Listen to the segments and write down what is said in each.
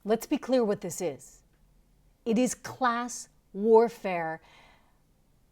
Let's be clear what this is. It is class warfare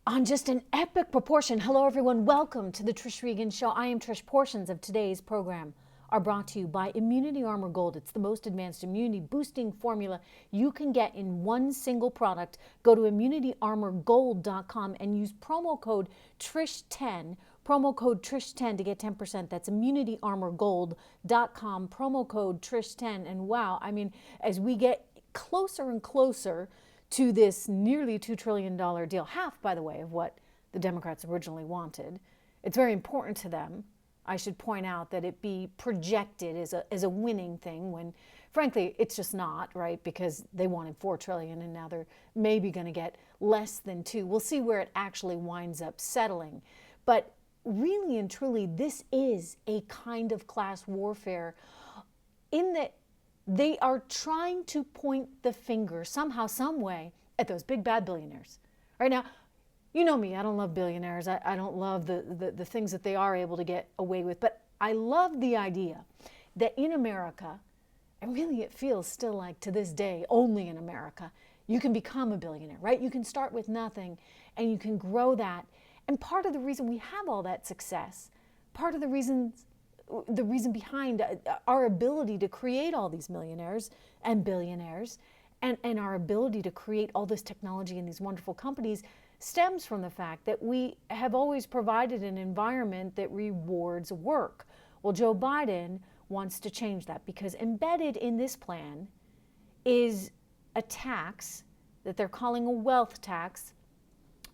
on just an epic proportion. Hello, everyone. Welcome to the Trish Regan Show. I am Trish. Portions of today's program are brought to you by Immunity Armor Gold. It's the most advanced immunity boosting formula you can get in one single product. Go to immunityarmorgold.com and use promo code TRISH10. Promo code TRISH10 to get 10%. That's immunityarmorgold.com. Promo code TRISH10. And wow, I mean, as we get closer and closer to this nearly $2 trillion deal, half, by the way, of what the Democrats originally wanted, it's very important to them, I should point out, that it be projected as a winning thing when, frankly, it's just not, right? Because they wanted $4 trillion and now they're maybe going to get less than 2. We'll see where it actually winds up settling. But really and truly, this is a kind of class warfare in that they are trying to point the finger somehow, some way at those big bad billionaires. Right now, you know me, I don't love billionaires. I don't love the things that they are able to get away with. But I love the idea that in America, and really it feels still like to this day, only in America, you can become a billionaire, right? You can start with nothing and you can grow that. And part of the reason we have all that success, part of the reason behind our ability to create all these millionaires and billionaires and our ability to create all this technology and these wonderful companies stems from the fact that we have always provided an environment that rewards work. Well, Joe Biden wants to change that because embedded in this plan is a tax that they're calling a wealth tax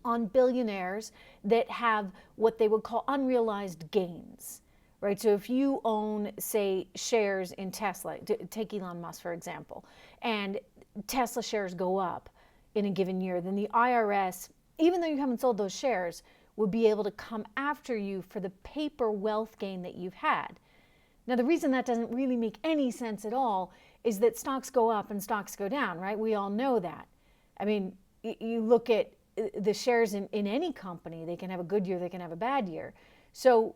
on billionaires that have what they would call unrealized gains. Right, so if you own, say, shares in Tesla, take Elon Musk, for example, and Tesla shares go up in a given year, then the IRS, even though you haven't sold those shares, would be able to come after you for the paper wealth gain that you've had. Now, the reason that doesn't really make any sense at all is that stocks go up and stocks go down, right? We all know that. I mean, you look at the shares in any company, they can have a good year, they can have a bad year. So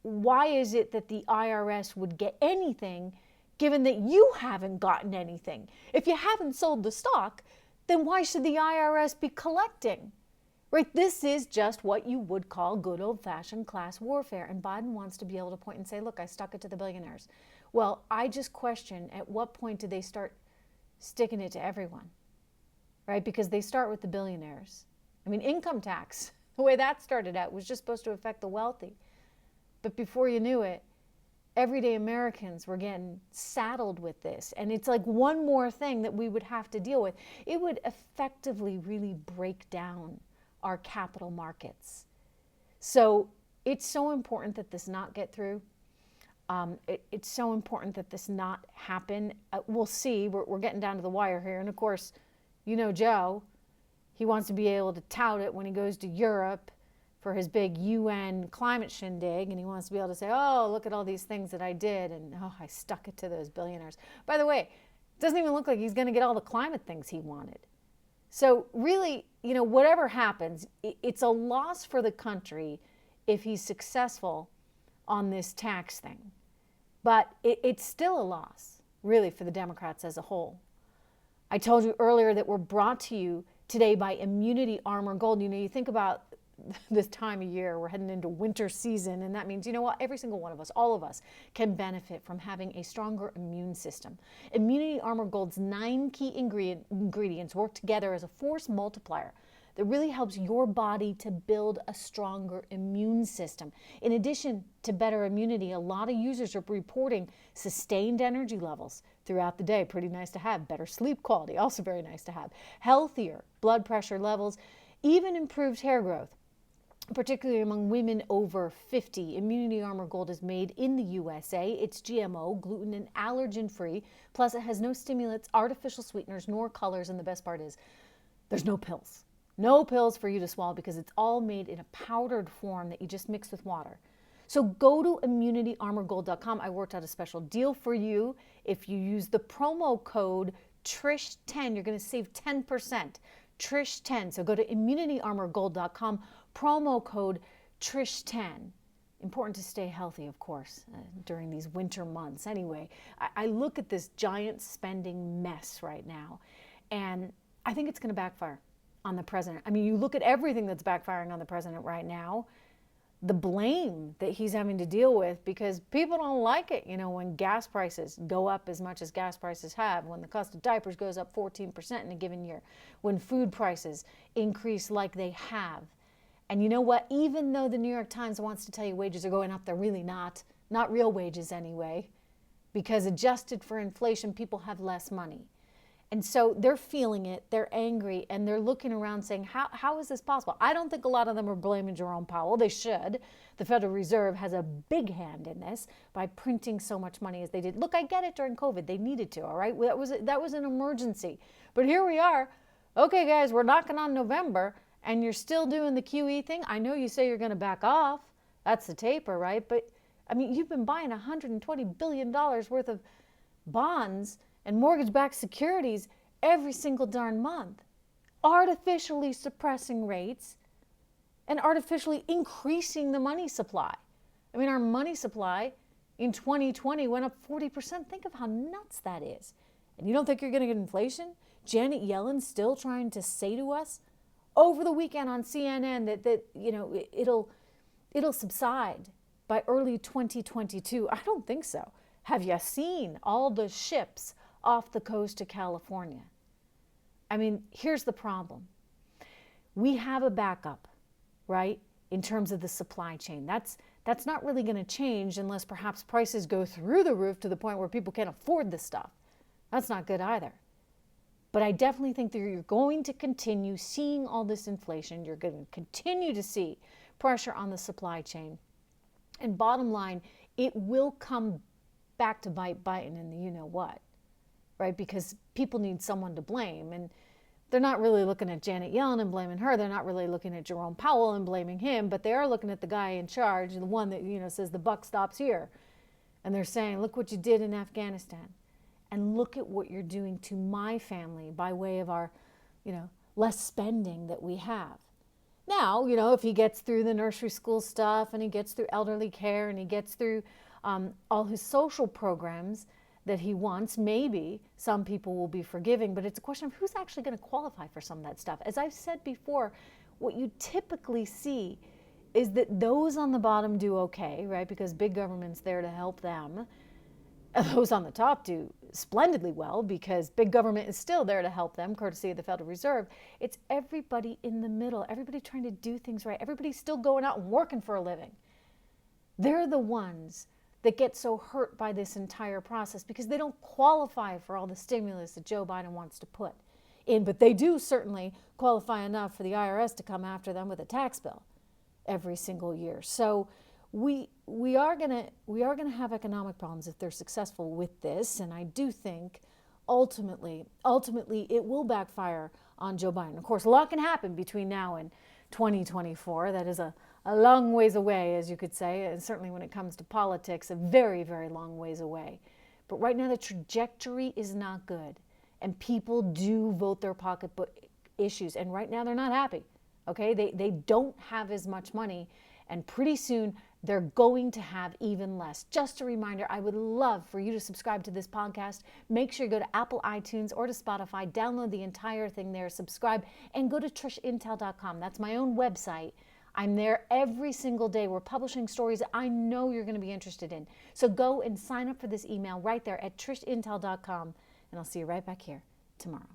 why is it that the IRS would get anything given that you haven't gotten anything? If you haven't sold the stock, then why should the IRS be collecting? Right? This is just what you would call good old-fashioned class warfare. And Biden wants to be able to point and say, look, I stuck it to the billionaires. Well, I just question at what point do they start sticking it to everyone? Right? Because they start with the billionaires. I mean, income tax, the way that started out was just supposed to affect the wealthy. But before you knew it, everyday Americans were getting saddled with this. And it's like one more thing that we would have to deal with. It would effectively really break down our capital markets. So it's so important that this not get through. It's so important that this not happen. We'll see. We're getting down to the wire here. And of course, you know Joe, he wants to be able to tout it when he goes to Europe for his big UN climate shindig, and he wants to be able to say, oh, look at all these things that I did, and oh, I stuck it to those billionaires. By the way, it doesn't even look like he's going to get all the climate things he wanted. So really, you know, whatever happens, it's a loss for the country if he's successful on this tax thing. But it's still a loss, really, for the Democrats as a whole. I told you earlier that we're brought to you today by Immunity Armor Gold. You know, you think about this time of year, we're heading into winter season, and that means, you know what, every single one of us, all of us, can benefit from having a stronger immune system. Immunity Armor Gold's 9 key ingredients work together as a force multiplier that really helps your body to build a stronger immune system. In addition to better immunity, a lot of users are reporting sustained energy levels throughout the day. Pretty nice to have. Better sleep quality, also very nice to have. Healthier blood pressure levels, even improved hair growth, particularly among women over 50. Immunity Armor Gold is made in the USA. It's GMO, gluten, and allergen-free. Plus, it has no stimulants, artificial sweeteners, nor colors. And the best part is there's no pills. No pills for you to swallow because it's all made in a powdered form that you just mix with water. So go to immunityarmorgold.com. I worked out a special deal for you. If you use the promo code TRISH10, you're going to save 10%. TRISH10. So go to immunityarmorgold.com, promo code TRISH10. important to stay healthy, of course, during these winter months. Anyway, I look at this giant spending mess right now, and I think it's going to backfire on the president. I mean, you look at everything that's backfiring on the president right now, the blame that he's having to deal with, because people don't like it, when gas prices go up as much as gas prices have, when the cost of diapers goes up 14% in a given year, when food prices increase like they have. And you know what? Even though the New York Times wants to tell you wages are going up, they're really not real wages anyway, because adjusted for inflation, people have less money. And so they're feeling it, they're angry, and they're looking around saying, how is this possible? I don't think a lot of them are blaming Jerome Powell. They should. The Federal Reserve has a big hand in this by printing so much money as they did. Look, I get it during COVID. They needed to, all right? That was an emergency. But here we are. Okay, guys, we're knocking on November, and you're still doing the QE thing. I know you say you're going to back off. That's the taper, right? But, I mean, you've been buying $120 billion worth of bonds and mortgage-backed securities every single darn month, artificially suppressing rates and artificially increasing the money supply. I mean, our money supply in 2020 went up 40%. Think of how nuts that is. And you don't think you're going to get inflation? Janet Yellen's still trying to say to us over the weekend on CNN that it'll subside by early 2022. I don't think so. Have you seen all the ships off the coast of California? I mean, here's the problem. We have a backup, right, in terms of the supply chain. That's not really going to change unless perhaps prices go through the roof to the point where people can't afford this stuff. That's not good either. But I definitely think that you're going to continue seeing all this inflation. You're going to continue to see pressure on the supply chain. And bottom line, it will come back to bite Biden in the you-know-what, right? Because people need someone to blame. And they're not really looking at Janet Yellen and blaming her. They're not really looking at Jerome Powell and blaming him. But they are looking at the guy in charge, the one that, says the buck stops here. And they're saying, look what you did in Afghanistan. And look at what you're doing to my family by way of our, less spending that we have. Now, if he gets through the nursery school stuff and he gets through elderly care and he gets through all his social programs that he wants, maybe some people will be forgiving, but it's a question of who's actually going to qualify for some of that stuff. As I've said before, what you typically see is that those on the bottom do okay, right? Because big government's there to help them. Those on the top do splendidly well because big government is still there to help them, courtesy of the Federal Reserve. It's everybody in the middle, everybody trying to do things right, everybody's still going out and working for a living. They're the ones that get so hurt by this entire process because they don't qualify for all the stimulus that Joe Biden wants to put in, but they do certainly qualify enough for the IRS to come after them with a tax bill every single year. So we are gonna have economic problems if they're successful with this, and I do think ultimately it will backfire on Joe Biden. Of course, a lot can happen between now and 2024. That is a long ways away, as you could say, and certainly when it comes to politics, a very, very long ways away. But right now the trajectory is not good, and people do vote their pocketbook issues, and right now they're not happy. Okay, they don't have as much money, and pretty soon they're going to have even less. Just a reminder, I would love for you to subscribe to this podcast. Make sure you go to Apple iTunes or to Spotify, download the entire thing there, subscribe, and go to trishintel.com. That's my own website. I'm there every single day. We're publishing stories that I know you're going to be interested in. So go and sign up for this email right there at trishintel.com, and I'll see you right back here tomorrow.